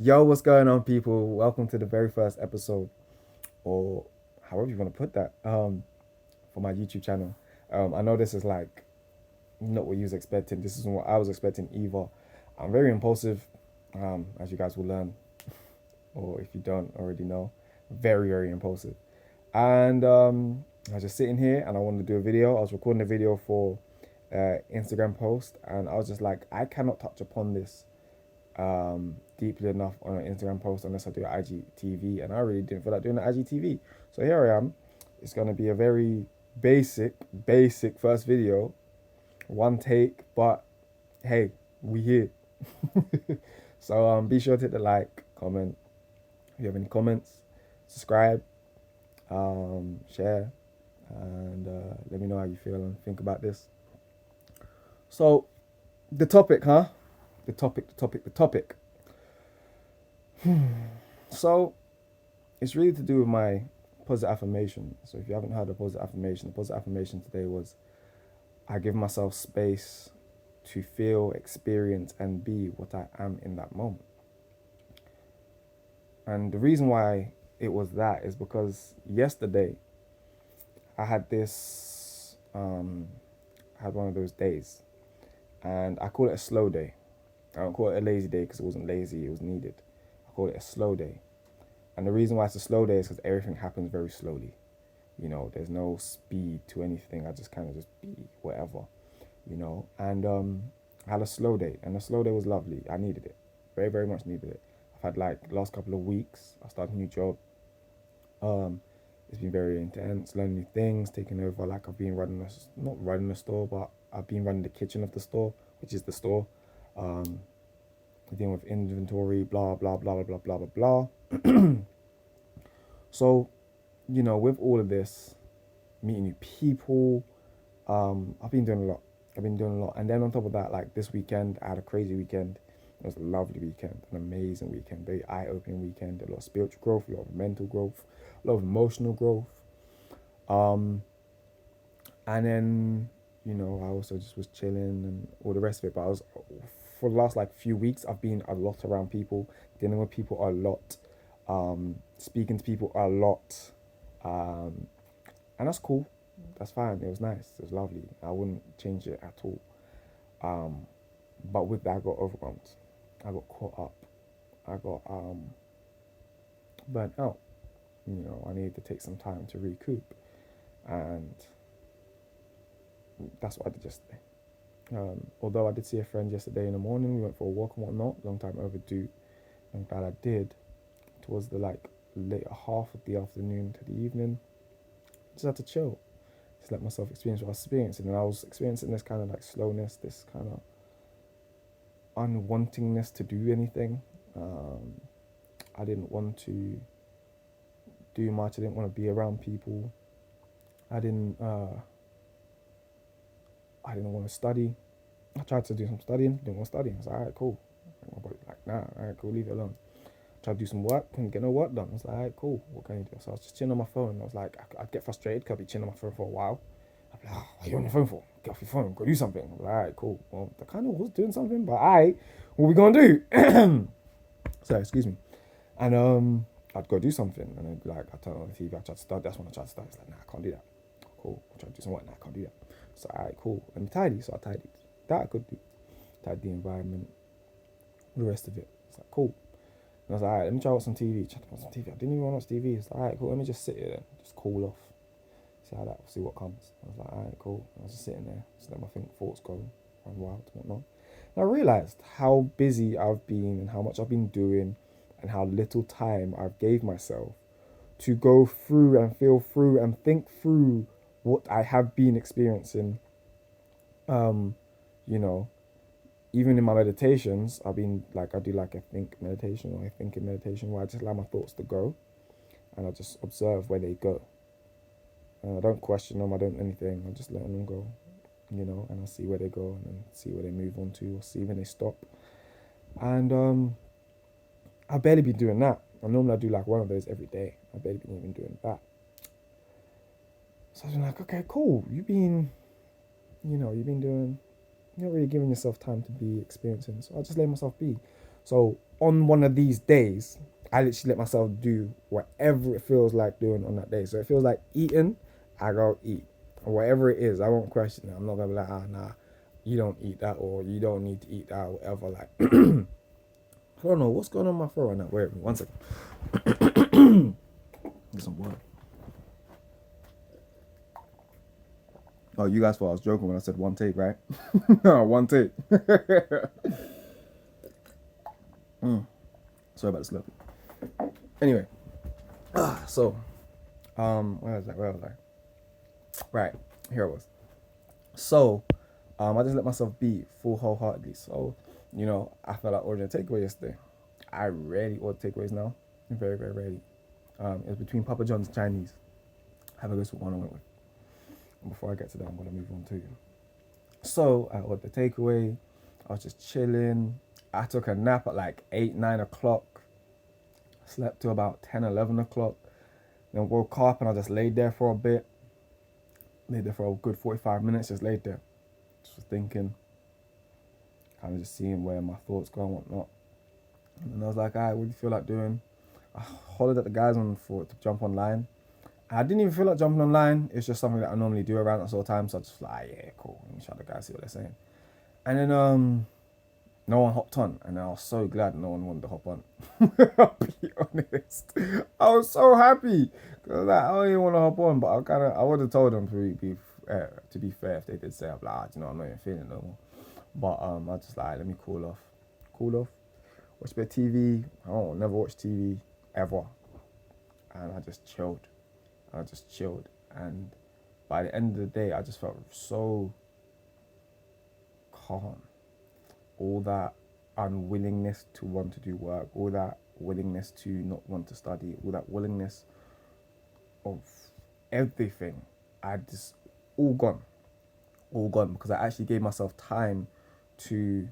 Yo, what's going on, people? Welcome to the very first episode, or however you want to put that, for my YouTube channel. I know this is like not what you was expecting. This isn't what I was expecting either. I'm very impulsive, as you guys will learn, or if you don't already know, very, very impulsive. And I was just sitting here and I wanted to do a video. I was recording a video for Instagram post, and I was just like, I cannot touch upon this deeply enough on an Instagram post unless I do IGTV, and I really didn't feel like doing the IGTV. So here I am. It's gonna be a very basic first video, one take, but hey, we here. So be sure to hit the like, comment. If you have any comments, subscribe, share, and let me know how you feel and think about this. So the topic, huh? The topic. So it's really to do with my positive affirmation. So if you haven't heard of the positive affirmation today was I give myself space to feel, experience, and be what I am in that moment. And the reason why it was that is because yesterday I had this, I had one of those days, and I call it a slow day. I don't call it a lazy day because it wasn't lazy, it was needed. I call it a slow day. And the reason why it's a slow day is because everything happens very slowly. There's no speed to anything. I just kind of just be whatever, And I had a slow day, and the slow day was lovely. I needed it, very, very much needed it. I've had like last couple of weeks. I started a new job. It's been very intense, learning new things, taking over. Like I've been running, not running the store, but I've been running the kitchen of the store, which is the store. Um, Dealing with inventory, blah blah blah blah blah blah blah blah. So, with all of this, meeting new people, I've been doing a lot. And then on top of that, like this weekend, I had a crazy weekend. It was a lovely weekend, an amazing weekend, very eye-opening weekend. A lot of spiritual growth, a lot of mental growth, a lot of emotional growth. Um, and then I also just was chilling and all the rest of it. But I was for the last like few weeks, I've been a lot around people, dealing with people a lot, speaking to people a lot, um, and that's cool. That's fine. It was nice. It was lovely. I wouldn't change it at all. Um, but with that, I got overwhelmed. I got caught up. I got burnt out. I needed to take some time to recoup, and that's what I did yesterday. Although I did see a friend yesterday in the morning, we went for a walk and whatnot. Long time overdue. I'm glad I did. Towards the like later half of the afternoon to the evening, just had to chill. Just let myself experience what I was experiencing, and I was experiencing this kind of like slowness, this kind of unwantingness to do anything. Um, I didn't want to do much. I didn't want to be around people. I didn't. I didn't want to study. I tried to do some studying. Didn't want to study. I was like, all right, cool. My body like, nah, all right, cool. Leave it alone. Tried to do some work. Couldn't get no work done. I was like, all right, cool. What can you do? So I was just chilling on my phone. I was like, I'd get frustrated because I'd be chilling on my phone for a while. I'd be like, oh, what are you on your phone for? Get off your phone. Go do something. I'm like, all right, cool. Well, I kind of was doing something, but all right, what we gonna do? Sorry, excuse me. And I'd go do something, and then like I turn on the TV. I tried to start. That's when I tried to start. It's like, nah, I can't do that. Cool. I tried to do some work. Nah, I can't do that. So alright, cool. And tidy. So I tidied. That I could do. Tidy the environment. The rest of it. It's like cool. And I was like, alright, let me try out some TV. Chat about some TV. I didn't even want to watch TV. It's like, alright, cool. Let me just sit here then. Just cool off. See what comes. I was like, alright, cool. I was just sitting there, just let my thoughts go, run wild and whatnot. And I realized how busy I've been and how much I've been doing and how little time I've gave myself to go through and feel through and think through what I have been experiencing. Um, you know, Even in my meditations, I've been like I do like a think meditation or a thinking meditation where I just allow my thoughts to go and I just observe where they go. And I don't question them, I don't anything, I just let them go, and I see where they go and then see where they move on to or see when they stop. And I've barely been doing that. And normally I do like one of those every day. I've barely been even doing that. So I was like, okay, cool. You've been doing, you're not really giving yourself time to be experiencing. So I just let myself be. So on one of these days, I literally let myself do whatever it feels like doing on that day. So it feels like eating, I go eat. Or whatever it is, I won't question it. I'm not gonna be like, nah, you don't eat that, or you don't need to eat that, or whatever. Like, I don't know what's going on in my throat right now. Wait, 1 second. Get some water. Oh, you guys thought I was joking when I said one take, right? No, one take. Sorry about the slip. Anyway, so, where was I? Right, here I was. So, I just let myself be full wholeheartedly. So, I felt like ordering a takeaway yesterday. I rarely order takeaways now. Very, very rarely. It was between Papa John's and Chinese. Have a guess what one I went with. And before I get to that, I'm going to move on to you. So, I ordered the takeaway. I was just chilling. I took a nap at like 8, 9 o'clock. Slept till about 10, 11 o'clock. Then woke up and I just laid there for a bit. Laid there for a good 45 minutes, just laid there. Just thinking. Kind of just seeing where my thoughts go and whatnot. And I was like, alright, what do you feel like doing? I hollered at the guys on for to jump online. I didn't even feel like jumping online. It's just something that I normally do around that sort of time. So I just like, yeah, cool. Let me shout the guys, see what they're saying. And then no one hopped on, and I was so glad no one wanted to hop on. I'll be honest. I was so happy because like, I don't even want to hop on, but I would have told them to be fair if they did say, I'm like, I'm not even feeling it no more. But I was just like, let me cool off, watch a bit of TV. I don't never watch TV ever, and I just chilled. And by the end of the day, I just felt so calm. All that unwillingness to want to do work, all that willingness to not want to study, all that willingness of everything, I just all gone because I actually gave myself time to,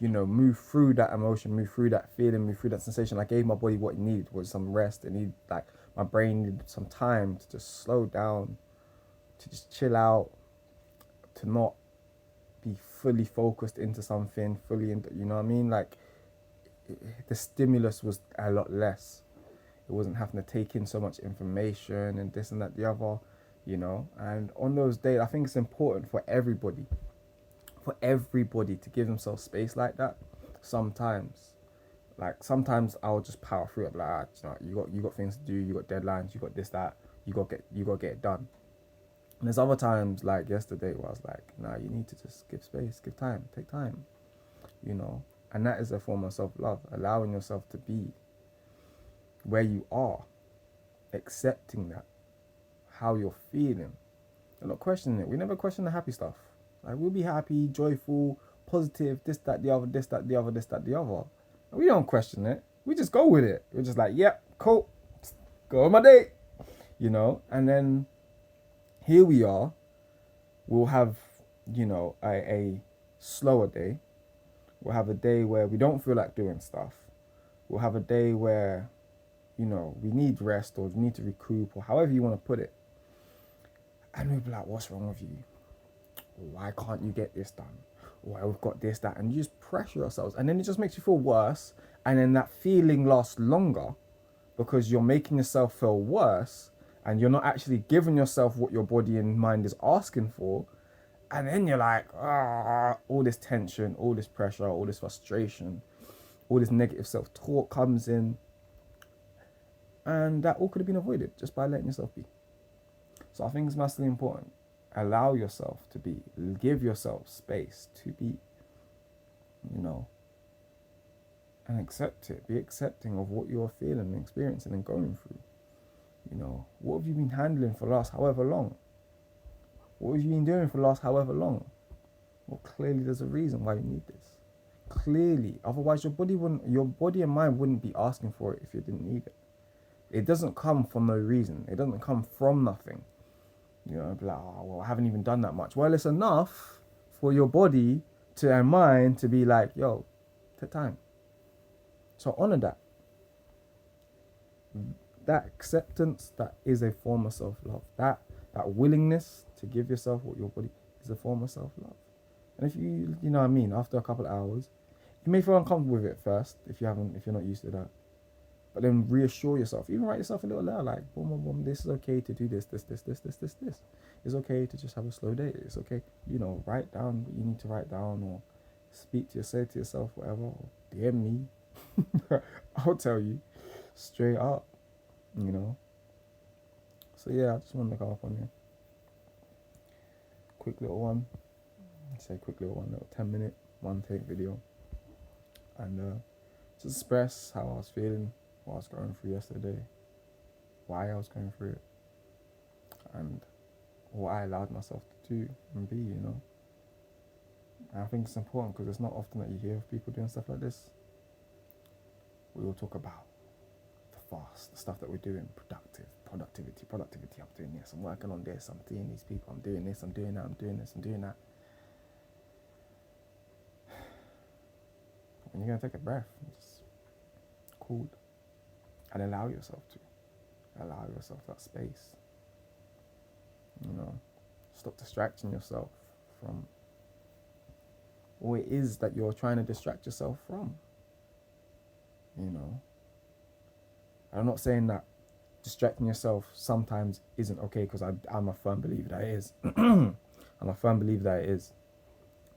move through that emotion, move through that feeling, move through that sensation. I gave my body what it needed, was some rest. It needed, like, my brain needed some time to just slow down, to just chill out, to not be fully focused into something, fully into, you know what I mean? Like, the stimulus was a lot less. It wasn't having to take in so much information and this and that, the other, And on those days, I think it's important for everybody to give themselves space like that. Sometimes I'll just power through it. Like, you got things to do, you got deadlines, you got this, that, you got to get it done. And there's other times, like yesterday, where I was like, nah, you need to just give space, give time, take time, And that is a form of self-love, allowing yourself to be where you are, accepting that, how you're feeling, and not questioning it. We never question the happy stuff. Like, we'll be happy, joyful, positive, this, that, the other, this, that, the other, this, that, the other. And we don't question it. We just go with it. We're just like, yep, cool, go on my day, And then here we are. We'll have, a slower day. We'll have a day where we don't feel like doing stuff. We'll have a day where, we need rest or we need to recoup or however you want to put it. And we'll be like, what's wrong with you? Why can't you get this done? Why we've got this, that, and you just pressure yourselves. And then it just makes you feel worse. And then that feeling lasts longer because you're making yourself feel worse and you're not actually giving yourself what your body and mind is asking for. And then you're like, all this tension, all this pressure, all this frustration, all this negative self-talk comes in. And that all could have been avoided just by letting yourself be. So I think it's massively important. Allow yourself to be. Give yourself space to be, and accept it. Be accepting of what you're feeling and experiencing and going through. What have you been handling for the last however long? What have you been doing for the last however long? Well, clearly there's a reason why you need this. Clearly. Otherwise your body and mind wouldn't be asking for it if you didn't need it. It doesn't come for no reason. It doesn't come from nothing. Be like, well, I haven't even done that much. Well, it's enough for your body and mind to be like, yo, take time. So honor that. That acceptance, that is a form of self-love. That willingness to give yourself what your body is a form of self-love. And if you know what I mean, after a couple of hours, You may feel uncomfortable with it at first if you're not used to that. But then reassure yourself. Even write yourself a little letter like, boom, boom, boom. This is okay to do this. It's okay to just have a slow day. It's okay, write down what you need to write down, or say to yourself, whatever. Or DM me. I'll tell you straight up. So yeah, I just wanted to go up on you. Quick little one. Quick little 10-minute one take video, and just express how I was feeling, what I was going through yesterday, why I was going through it, and what I allowed myself to do and be, And I think it's important because it's not often that you hear of people doing stuff like this. We all talk about the stuff that we're doing, productivity. I'm doing this, I'm working on this, I'm doing these people, I'm doing this, I'm doing that, I'm doing this, I'm doing that. When you're going to take a breath, just cool, and allow yourself that space. Stop distracting yourself from what it is that you're trying to distract yourself from. I'm not saying that distracting yourself sometimes isn't okay, because I'm a firm believer that it is. I'm a firm believer that it is.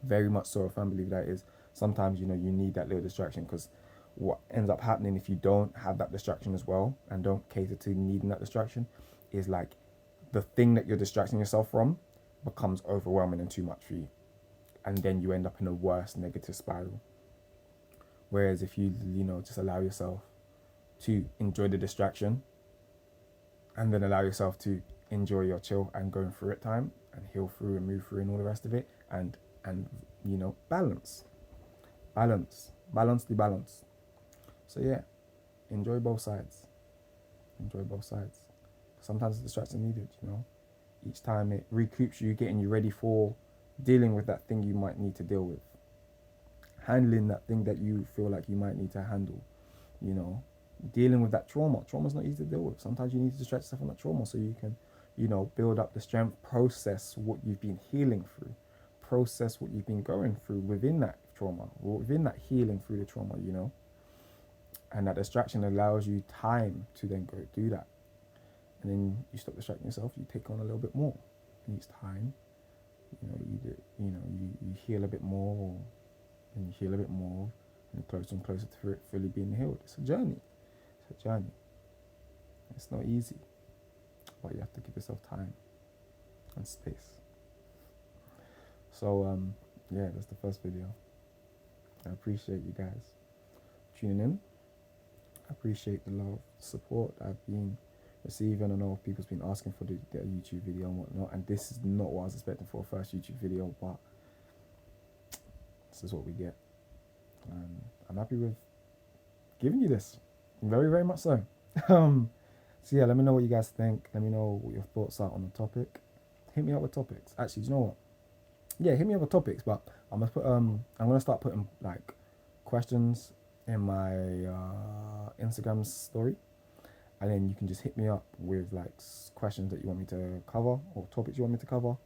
Very much so a firm believer that it is. Sometimes, you need that little distraction, because what ends up happening if you don't have that distraction as well and don't cater to needing that distraction is like the thing that you're distracting yourself from becomes overwhelming and too much for you. And then you end up in a worse negative spiral. Whereas if you, just allow yourself to enjoy the distraction and then allow yourself to enjoy your chill and going through it time and heal through and move through and all the rest of it, and balance the balance. So yeah, enjoy both sides. Sometimes the distraction needed, each time it recoups you, getting you ready for dealing with that thing you might need to deal with, handling that thing that you feel like you might need to handle, dealing with that trauma. Trauma's not easy to deal with. Sometimes you need to distract yourself from that trauma so you can, build up the strength, process what you've been healing through, process what you've been going through within that trauma, within that healing through the trauma, and that distraction allows you time to then go do that. And then you stop distracting yourself, you take on a little bit more. And each time, you heal a bit more, and you heal a bit more, and closer and closer to it fully being healed. It's a journey. It's not easy, but you have to give yourself time and space. So, yeah, that's the first video. I appreciate you guys tuning in. I appreciate the love, support I've been receiving. I know people's been asking for their YouTube video and whatnot, and this is not what I was expecting for a first YouTube video, but this is what we get. And I'm happy with giving you this. Very, very much so. So yeah, let me know what you guys think. Let me know what your thoughts are on the topic. Hit me up with topics. Actually, do you know what? Yeah, hit me up with topics, but I'm gonna start putting like questions in my Instagram story, and then you can just hit me up with like questions that you want me to cover or topics you want me to cover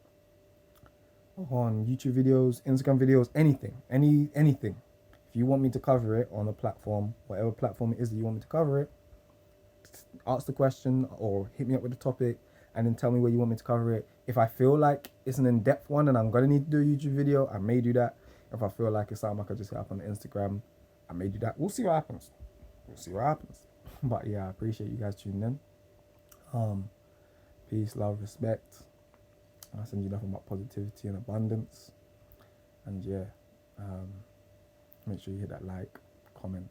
on YouTube videos, Instagram videos, anything. If you want me to cover it on a platform, whatever platform it is that you want me to cover it, ask the question or hit me up with the topic and then tell me where you want me to cover it. If I feel like it's an in-depth one and I'm gonna need to do a YouTube video, I may do that. If I feel like it's something I could just hit up on Instagram, I may do that. We'll see what happens. But yeah, I appreciate you guys tuning in. Peace, love, respect. I send you nothing but positivity and abundance. And yeah, make sure you hit that like, comment,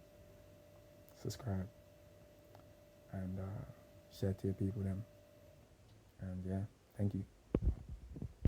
subscribe, and share to your people then. And yeah, thank you.